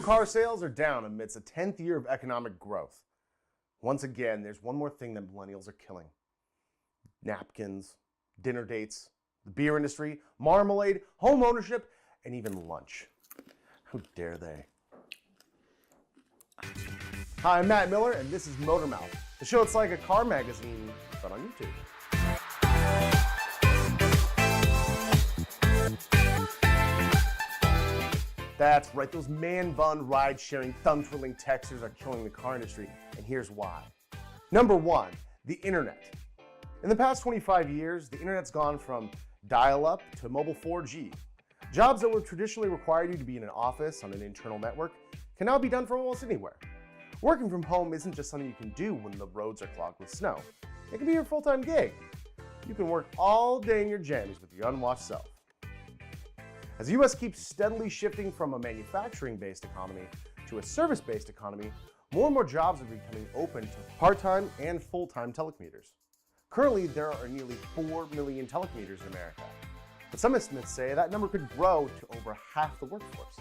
New car sales are down amidst a 10th year of economic growth. Once again, there's one more thing that millennials are killing. Napkins, dinner dates, the beer industry, marmalade, home ownership, and even lunch. How dare they? Hi, I'm Matt Miller, and this is MotorMouth, the show that's like a car magazine, but on YouTube. That's right, those man-bun, ride-sharing, thumb-twirling texters are killing the car industry, and here's why. Number one, the internet. In the past 25 years, the internet's gone from dial-up to mobile 4G. Jobs that would traditionally require you to be in an office on an internal network can now be done from almost anywhere. Working from home isn't just something you can do when the roads are clogged with snow. It can be your full-time gig. You can work all day in your jammies with your unwashed self. As the US keeps steadily shifting from a manufacturing-based economy to a service-based economy, more and more jobs are becoming open to part-time and full-time telecommuters. Currently, there are nearly 4 million telecommuters in America, but some estimates say that number could grow to over half the workforce.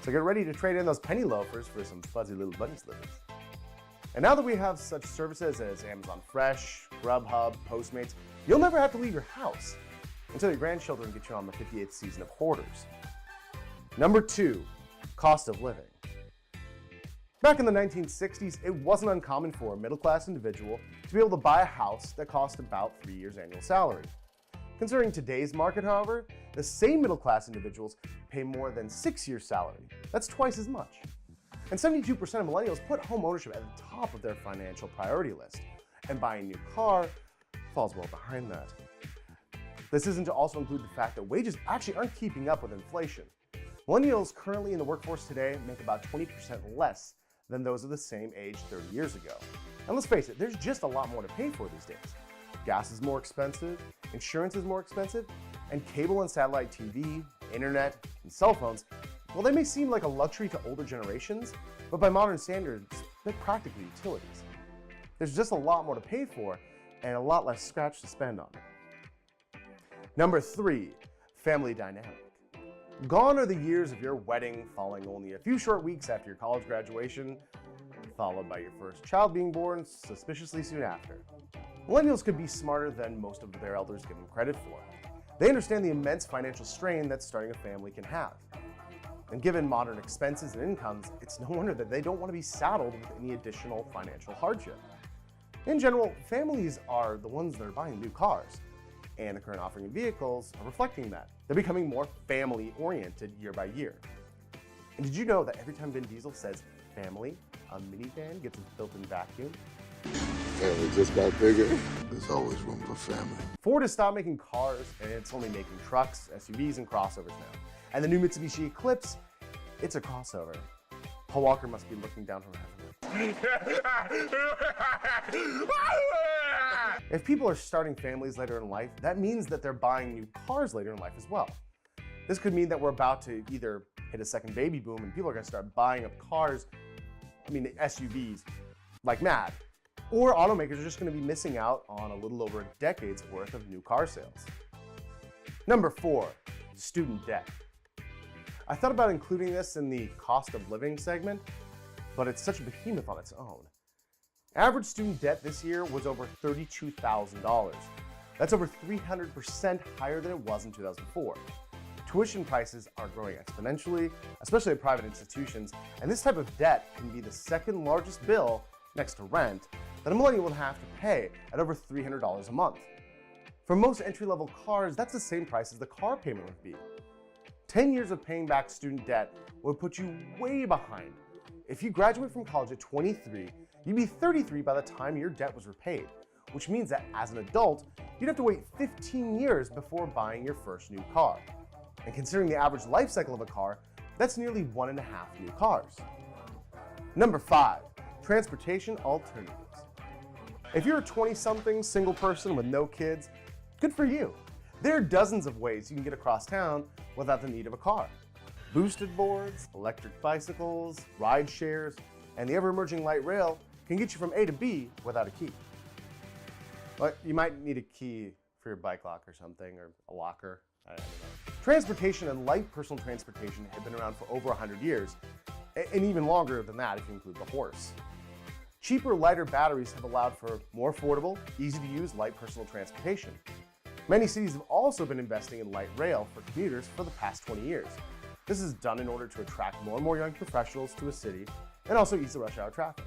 So get ready to trade in those penny loafers for some fuzzy little bunny slippers. And now that we have such services as Amazon Fresh, Grubhub, Postmates, you'll never have to leave your house until your grandchildren get you on the 58th season of Hoarders. Number two, cost of living. Back in the 1960s, it wasn't uncommon for a middle-class individual to be able to buy a house that cost about 3 years' annual salary. Considering today's market, however, the same middle-class individuals pay more than 6 years' salary. That's twice as much. And 72% of millennials put home ownership at the top of their financial priority list, and buying a new car falls well behind that. This isn't to also include the fact that wages actually aren't keeping up with inflation. Millennials currently in the workforce today make about 20% less than those of the same age 30 years ago. And let's face it, there's just a lot more to pay for these days. Gas is more expensive, insurance is more expensive, and cable and satellite TV, internet, and cell phones, well, they may seem like a luxury to older generations, but by modern standards, they're practically utilities. There's just a lot more to pay for and a lot less scratch to spend on. Number three, family dynamic. Gone are the years of your wedding falling only a few short weeks after your college graduation, followed by your first child being born suspiciously soon after. Millennials could be smarter than most of their elders give them credit for. They understand the immense financial strain that starting a family can have. And given modern expenses and incomes, it's no wonder that they don't want to be saddled with any additional financial hardship. In general, families are the ones that are buying new cars, and the current offering of vehicles are reflecting that. They're becoming more family-oriented year by year. And did you know that every time Vin Diesel says family, a minivan gets a built-in vacuum? Family just got bigger. There's always room for family. Ford has stopped making cars, and it's only making trucks, SUVs, and crossovers now. And the new Mitsubishi Eclipse, it's a crossover. Paul Walker must be looking down from heaven. If people are starting families later in life, that means that they're buying new cars later in life as well. This could mean that we're about to either hit a second baby boom and people are going to start buying up cars, SUVs, like mad. Or automakers are just going to be missing out on a little over a decade's worth of new car sales. Number four, student debt. I thought about including this in the cost of living segment, but it's such a behemoth on its own. Average student debt this year was over $32,000. That's over 300% higher than it was in 2004. Tuition prices are growing exponentially, especially at private institutions, and this type of debt can be the second largest bill, next to rent, that a millennial will have to pay at over $300 a month. For most entry-level cars, that's the same price as the car payment would be. 10 years of paying back student debt would put you way behind. If you graduate from college at 23, you'd be 33 by the time your debt was repaid, which means that as an adult, you'd have to wait 15 years before buying your first new car. And considering the average life cycle of a car, that's nearly 1.5 new cars. Number five, transportation alternatives. If you're a 20-something single person with no kids, good for you. There are dozens of ways you can get across town without the need of a car. Boosted boards, electric bicycles, ride shares, and the ever-emerging light rail can get you from A to B without a key. But you might need a key for your bike lock or something, or a locker. I don't know. Transportation and light personal transportation have been around for over 100 years, and even longer than that if you include the horse. Cheaper, lighter batteries have allowed for more affordable, easy-to-use light personal transportation. Many cities have also been investing in light rail for commuters for the past 20 years. This is done in order to attract more and more young professionals to a city and also ease the rush hour traffic.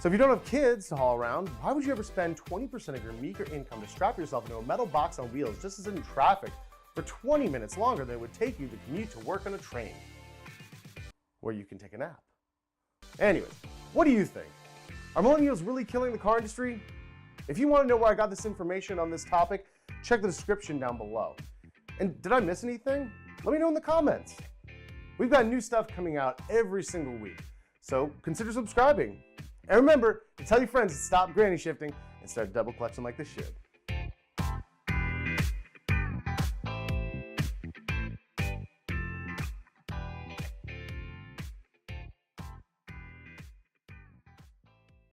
So if you don't have kids to haul around, why would you ever spend 20% of your meager income to strap yourself into a metal box on wheels just to sit in traffic for 20 minutes longer than it would take you to commute to work on a train, where you can take a nap? Anyways, what do you think? Are millennials really killing the car industry? If you want to know where I got this information on this topic, check the description down below. And did I miss anything? Let me know in the comments. We've got new stuff coming out every single week, so consider subscribing. And remember to tell your friends to stop granny shifting and start double clutching like they should.